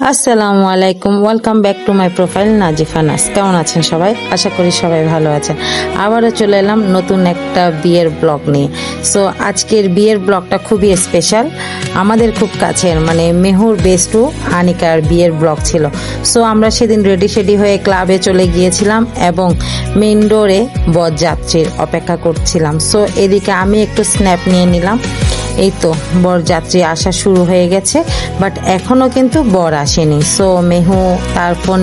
আসসালামু আলাইকুম, welcome back to my profile Nazifa নাস। কেমন আছেন সবাই? আশা করি সবাই ভালো আছেন। আবারও চলে এলাম নতুন একটা বিয়ের ব্লগ নিয়ে। সো আজকের বিয়ের ব্লগটা খুবই স্পেশাল, আমাদের খুব কাছের, মানে মেহুর বেস্টু আনিকার বিয়ের ব্লগ ছিল। সো আমরা সেদিন রেডি হয়ে ক্লাবে চলে গিয়েছিলাম এবং মেইন ডোরে বরযাত্রীর অপেক্ষা করছিলাম। সো এদিকে আমি একটু স্ন্যাপ নিয়ে নিলাম। এই তো বরযাত্রী আসা শুরু হয়ে গেছে, বাট এখনো কিন্তু বর আসেনি। সো মেহু তার ফোন,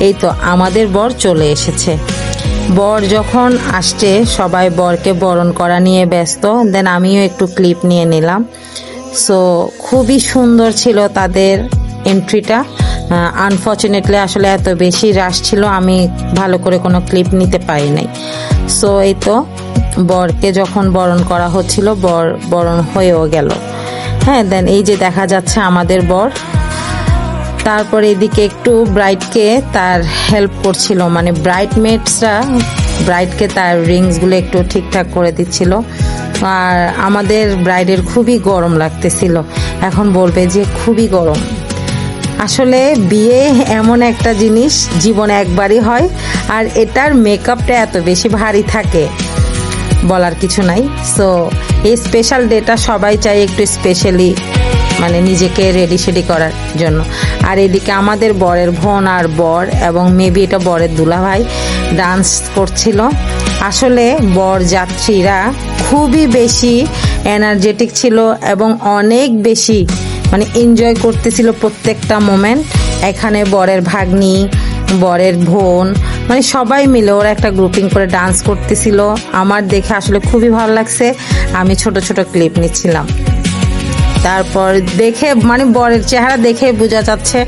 এই তো আমাদের বর চলে এসেছে। বর যখন আসছে সবাই বরকে বরণ করা নিয়ে ব্যস্ত, দেন আমিও একটু ক্লিপ নিয়ে নিলাম। সো খুবই সুন্দর ছিল তাদের এন্ট্রিটা। আনফর্চুনেটলি আসলে এত বেশি রাশ ছিল, আমি ভালো করে কোনো ক্লিপ নিতে পারি নাই। সো এই তো বরকে যখন বরণ করা হচ্ছিল, বরণ হয়েও গেল। হ্যাঁ, দেন এই যে দেখা যাচ্ছে আমাদের বর। তারপর এদিকে একটু ব্রাইডকে তার হেল্প করছিল, মানে ব্রাইডমেটসরা ব্রাইডকে তার রিংসগুলো একটু ঠিকঠাক করে দিচ্ছিল। আর আমাদের ব্রাইডের খুবই গরম লাগতেছিল। এখন বলবে যে খুবই গরম। আসলে বিয়ে এমন একটা জিনিস, জীবনে একবারই হয়, আর এটার মেকআপটা এত বেশি ভারী থাকে, বলার কিছু নাই। সো এই স্পেশাল ডেটা সবাই চাই একটু স্পেশালি, মানে নিজেকে রেডি করার জন্য। আর এদিকে আমাদের বরের বোন আর বর এবং মেবি এটা বরের দুলাভাই ডান্স করছিল। আসলে বরযাত্রীরা খুবই বেশি এনার্জেটিক ছিল এবং অনেক বেশি মানে এনজয় করতেছিল প্রত্যেকটা মোমেন্ট। এখানে বরের ভাগ্নি, বরের বোন, মানে সবাই মিলে ওরা একটা গ্রুপিং করে ডান্স করতেছিল। আমার দেখে আসলে খুবই ভালো লাগছে। আমি ছোট ছোট ক্লিপ নিচ্ছিলাম। তারপর দেখে মানে বরের চেহারা দেখে বোঝা যাচ্ছে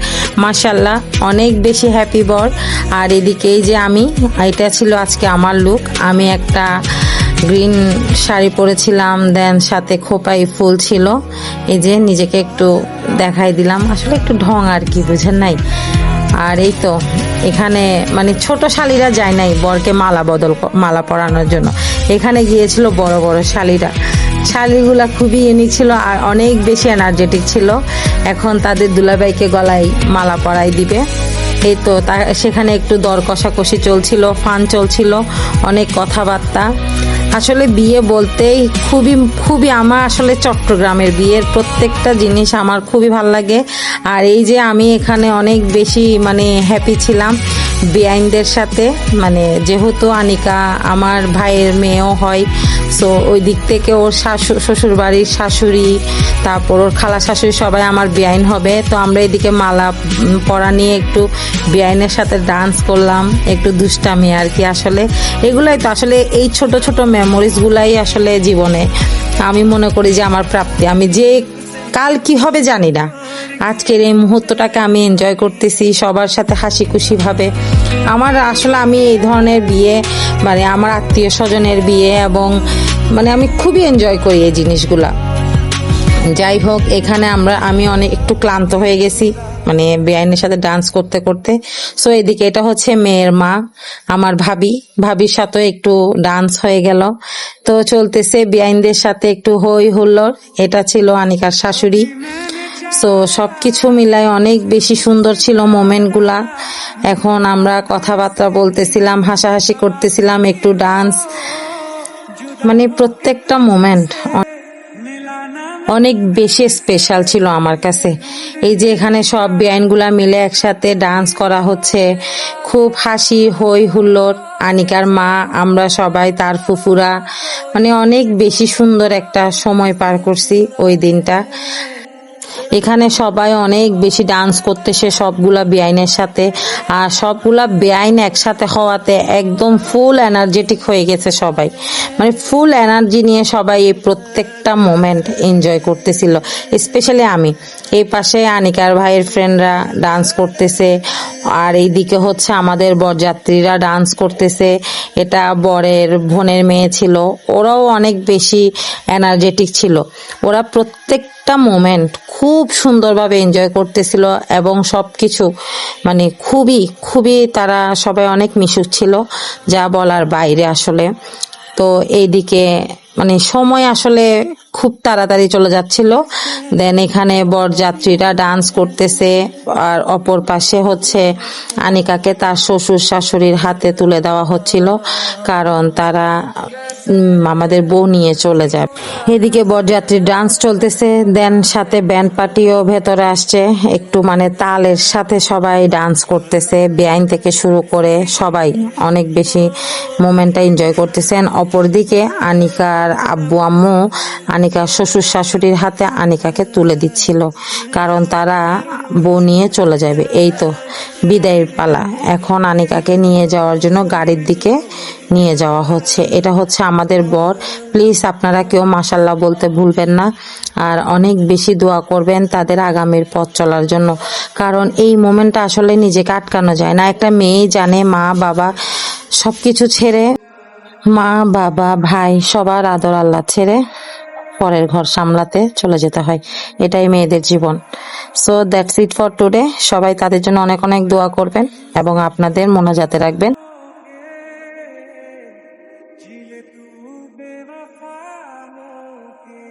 মাশাল্লাহ অনেক বেশি হ্যাপি বর। আর এদিকে এই যে আমি, এটা ছিল আজকে আমার লুক। আমি একটা গ্রিন শাড়ি পরেছিলাম, দেন সাথে খোপাই ফুল ছিল। এই যে নিজেকে একটু দেখাই দিলাম, আসলে একটু ঢং আর কি, বুঝেন নাই। আর এই তো এখানে মানে ছোট শালিরা যায় নাই বরকে মালা পরানোর জন্য, এখানে গিয়েছিল বড় বড় শালিরা। শাড়িগুলা খুবই ইউনিক ছিল আর অনেক বেশি এনার্জেটিক ছিল। এখন তাদের দুলাভাইকে গলায় মালা পরাই দিবে। এই তো সেখানে একটু দর কষাকষি চলছিল, ফান চলছিল, অনেক কথাবার্তা। আসলে বিয়ে বলতেই খুবই খুবই আমার আসলে চট্টগ্রামের বিয়ের প্রত্যেকটা জিনিস আমার খুবই ভালো লাগে। আর এই যে আমি এখানে অনেক বেশি মানে হ্যাপি ছিলাম বেআইনদের সাথে, মানে যেহেতু আনিকা আমার ভাইয়ের মেয়েও হয়। সো ওই দিক থেকে ওর শ্বশুর বাড়ির শাশুড়ি, তারপর ওর খালা শাশুড়ি সবাই আমার বেআইন হবে। তো আমরা এদিকে মালা পরা নিয়ে একটু বেআইনের সাথে ডান্স করলাম, একটু দুষ্টামি আর কি। আসলে এগুলাই তো আসলে এই ছোট ছোট মেমোরিজগুলাই আসলে জীবনে আমি মনে করি যে আমার প্রাপ্তি। আমি যে কাল কি হবে জানি না, আজকের এই মুহূর্তটাকে আমি এনজয় করতেছি সবার সাথে হাসি খুশি ভাবে। আমার আসলে আমি এই ধরনের বিয়ে, মানে আমার আত্মীয় স্বজনের বিয়ে, এবং মানে আমি খুবই এনজয় করি এই জিনিসগুলা। যাই হোক, এখানে আমি অনেক একটু ক্লান্ত হয়ে গেছি মানে বেআইনের সাথে ডান্স করতে করতে। সো এদিকে এটা হচ্ছে মেয়ের মা, আমার ভাবির সাথে একটু ডান্স হয়ে গেল। তো চলতেছে বেআইনদের সাথে একটু হই হুল্লোড়। এটা ছিল আনিকার শাশুড়ি। সো সবকিছু মিলায় অনেক বেশি সুন্দর ছিল মোমেন্টগুলা। এখন আমরা কথাবার্তা বলতেছিলাম, হাসাহাসি করতেছিলাম, একটু ডান্স, মানে প্রত্যেকটা মোমেন্ট অনেক বেশি স্পেশাল ছিল আমার কাছে। এই যে এখানে সব বেআইনগুলা মিলে একসাথে ডান্স করা হচ্ছে, খুব হাসি হই হুল্লোড়। আনিকার মা, আমরা সবাই, তার ফুফুরা, মানে অনেক বেশি সুন্দর একটা সময় পার করছি ওই দিনটা। এখানে সবাই অনেক বেশি ডান্স করতেছে সবগুলা বেআইনের সাথে। আর সবগুলা বেআইন একসাথে হওয়াতে একদম ফুল এনার্জেটিক হয়ে গেছে সবাই, মানে ফুল এনার্জি নিয়ে সবাই এই প্রত্যেকটা মোমেন্ট এনজয় করতেছিল। স্পেশালি আমি, এই পাশে আনিকার ভাইয়ের ফ্রেন্ডরা ডান্স করতেছে, আর এইদিকে হচ্ছে আমাদের বরযাত্রীরা ডান্স করতেছে। এটা বরের বোনের মেয়ে ছিল, ওরাও অনেক বেশি এনার্জেটিক ছিল। ওরা প্রত্যেকটা মোমেন্ট খুব সুন্দরভাবে এনজয় করতেছিল এবং সবকিছু মানে খুবই খুবই তারা সবাই অনেক মিশুক ছিল, যা বলার বাইরে আসলে। তো এইদিকে মানে সময় আসলে খুব তাড়াতাড়ি চলে যাচ্ছিল। দেন এখানে বরযাত্রীরা ডান্স করতেছে, আর অপর পাশে হচ্ছে আনিকাকে তার শ্বশুর শাশুড়ির হাতে তুলে দেওয়া হচ্ছিল, কারণ তারা আমাদের বউ নিয়ে চলে যায়। এদিকে বরযাত্রীর ডান্স চলতেছে, দেন সাথে ব্যান্ড পার্টিও ভেতরে আসছে, একটু মানে তালের সাথে সবাই ডান্স করতেছে, বেআইন থেকে শুরু করে সবাই অনেক বেশি মোমেন্টটা এনজয় করতেছেন। অপরদিকে আনিকার আব্বু আম্মু আনিকার শ্বশুর শাশুড়ির হাতে আনিকাকে তুলে দিচ্ছিল, কারণ তারা বউ নিয়ে চলে যাবে। এই তো বিদায়ের পালা, এখন আনিকাকে নিয়ে যাওয়ার জন্য গাড়ির দিকে নিয়ে যাওয়া হচ্ছে। এটা হচ্ছে আমাদের বর। প্লিজ আপনারা কেউ মাশাল্লাহ বলতে ভুলবেন না, আর অনেক বেশি দোয়া করবেন তাদের আগামীর পথ চলার জন্য, কারণ এই মোমেন্টটা আসলে নিজেকে আটকানো যায় না। একটা মেয়ে জানে মা বাবা সবকিছু ছেড়ে, মা বাবা ভাই সবার আদর আল্লাহ ছেড়ে পরের ঘর সামলাতে চলে যেতে হয়। এটাই মেয়েদের জীবন। So that's it for today. সবাই তাদের জন্য অনেক অনেক দোয়া করবেন এবং আপনাদের মোনাজাতে রাখবেন। जिए तू बेवफा के